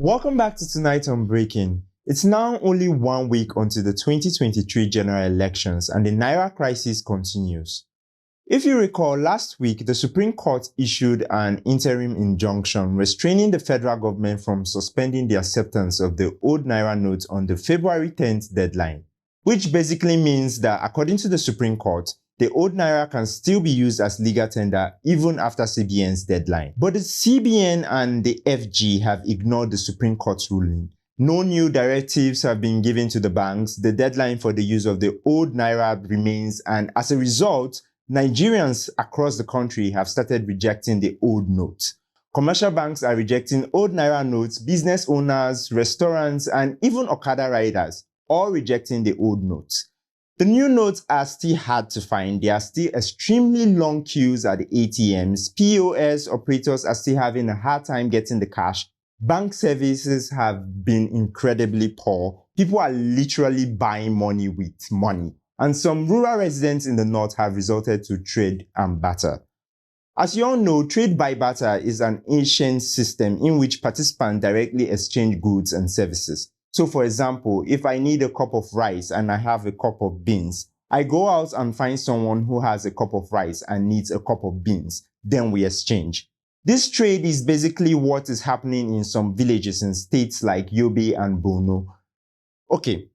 Welcome back to Tonight on Breaking. It's now only 1 week until the 2023 general elections and the Naira crisis continues. If you recall, last week the Supreme Court issued an interim injunction restraining the federal government from suspending the acceptance of the old Naira notes on the February 10th deadline, which basically means that according to the Supreme Court, the old Naira can still be used as legal tender even after CBN's deadline. But the CBN and the FG have ignored the Supreme Court's ruling. No new directives have been given to the banks. The deadline for the use of the old Naira remains, and as a result, Nigerians across the country have started rejecting the old note. Commercial banks are rejecting old Naira notes, business owners, restaurants, and even Okada riders, all rejecting the old notes. The new notes are still hard to find. There are still extremely long queues at the ATMs. POS operators are still having a hard time getting the cash. Bank services have been incredibly poor. People are literally buying money with money. And some rural residents in the north have resorted to trade and barter. As you all know, trade by barter is an ancient system in which participants directly exchange goods and services. So for example, if I need a cup of rice and I have a cup of beans, I go out and find someone who has a cup of rice and needs a cup of beans. Then we exchange. This trade is basically what is happening in some villages in states like Yobe and Borno. Okay,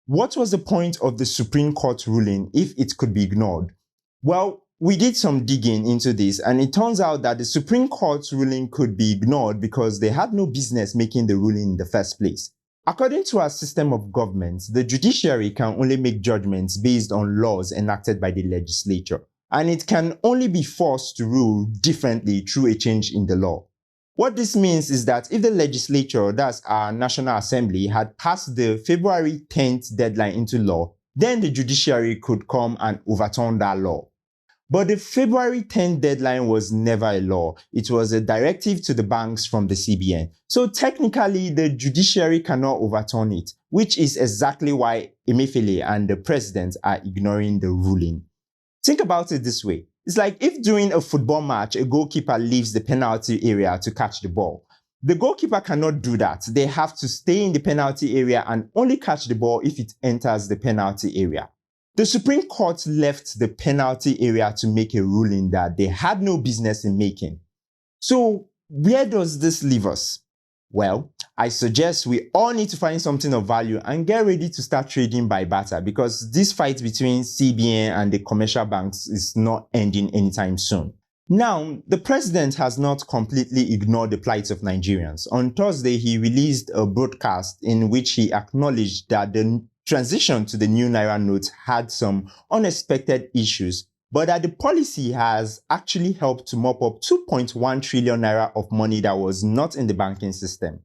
what was the point of the Supreme Court ruling if it could be ignored? Well, we did some digging into this, and it turns out that the Supreme Court's ruling could be ignored because they had no business making the ruling in the first place. According to our system of government, the judiciary can only make judgments based on laws enacted by the legislature, and it can only be forced to rule differently through a change in the law. What this means is that if the legislature, that's our National Assembly, had passed the February 10th deadline into law, then the judiciary could come and overturn that law. But the February 10th deadline was never a law. It was a directive to the banks from the CBN. So technically, the judiciary cannot overturn it, which is exactly why Emefiele and the president are ignoring the ruling. Think about it this way. It's like if during a football match, a goalkeeper leaves the penalty area to catch the ball. The goalkeeper cannot do that. They have to stay in the penalty area and only catch the ball if it enters the penalty area. The Supreme Court left the penalty area to make a ruling that they had no business in making. So where does this leave us? Well, I suggest we all need to find something of value and get ready to start trading by barter, because this fight between CBN and the commercial banks is not ending anytime soon. Now, the president has not completely ignored the plight of Nigerians. On Thursday, he released a broadcast in which he acknowledged that the transition to the new Naira note had some unexpected issues, but that the policy has actually helped to mop up 2.1 trillion Naira of money that was not in the banking system.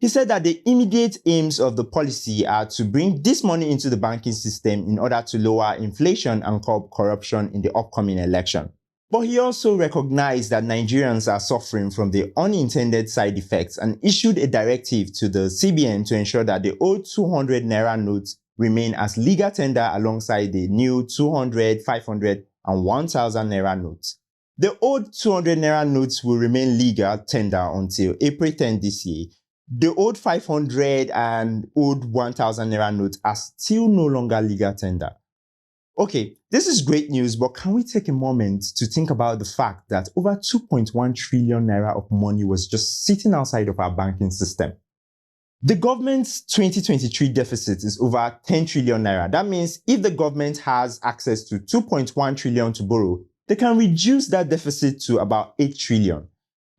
He said that the immediate aims of the policy are to bring this money into the banking system in order to lower inflation and curb corruption in the upcoming election. But he also recognized that Nigerians are suffering from the unintended side effects and issued a directive to the CBN to ensure that the old 200 Naira notes remain as legal tender alongside the new 200, 500 and 1000 Naira notes. The old 200 Naira notes will remain legal tender until April 10 this year. The old 500 and old 1000 Naira notes are still no longer legal tender. Okay, this is great news, but can we take a moment to think about the fact that over 2.1 trillion Naira of money was just sitting outside of our banking system? The government's 2023 deficit is over 10 trillion Naira. That means if the government has access to 2.1 trillion to borrow, they can reduce that deficit to about 8 trillion.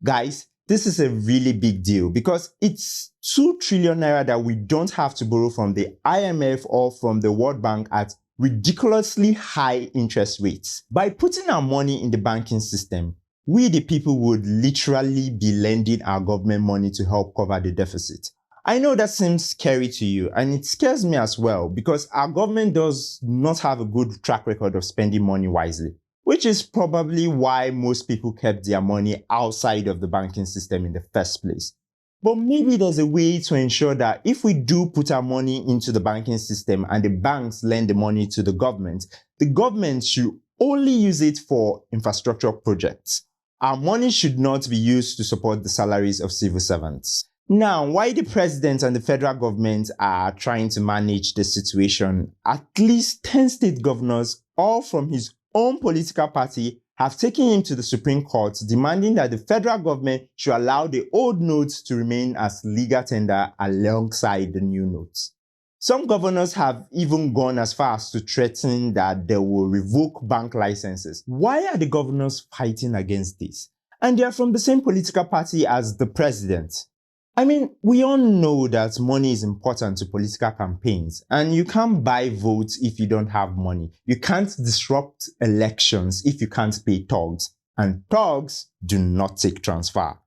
Guys, this is a really big deal because it's 2 trillion Naira that we don't have to borrow from the IMF or from the World Bank at ridiculously high interest rates. By putting our money in the banking system, we the people would literally be lending our government money to help cover the deficit. I know that seems scary to you, and it scares me as well because our government does not have a good track record of spending money wisely, which is probably why most people kept their money outside of the banking system in the first place. But maybe there's a way to ensure that if we do put our money into the banking system and the banks lend the money to the government should only use it for infrastructure projects. Our money should not be used to support the salaries of civil servants. Now, while the president and the federal government are trying to manage the situation, at least 10 state governors, all from his own political party, have taken him to the Supreme Court, demanding that the federal government should allow the old notes to remain as legal tender alongside the new notes. Some governors have even gone as far as to threaten that they will revoke bank licenses. Why are the governors fighting against this? And they are from the same political party as the president. I mean, we all know that money is important to political campaigns, and you can't buy votes if you don't have money. You can't disrupt elections if you can't pay thugs, and thugs do not take transfer.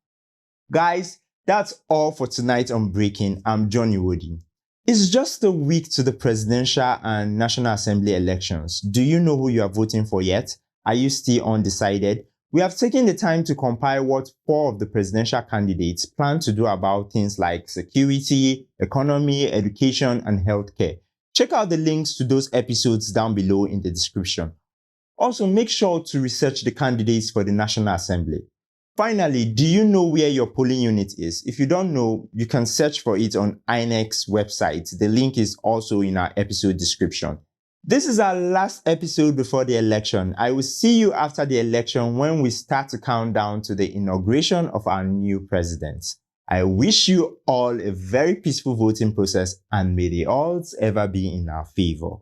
Guys, that's all for tonight on Breaking. I'm Johnny Woody. It's just a week to the presidential and National Assembly elections. Do you know who you are voting for yet? Are you still undecided? We have taken the time to compile what 4 of the presidential candidates plan to do about things like security, economy, education, and healthcare. Check out the links to those episodes down below in the description. Also, make sure to research the candidates for the National Assembly. Finally, do you know where your polling unit is? If you don't know, you can search for it on INEC's website. The link is also in our episode description. This is our last episode before the election. I will see you after the election when we start to count down to the inauguration of our new president. I wish you all a very peaceful voting process, and may the odds ever be in our favor.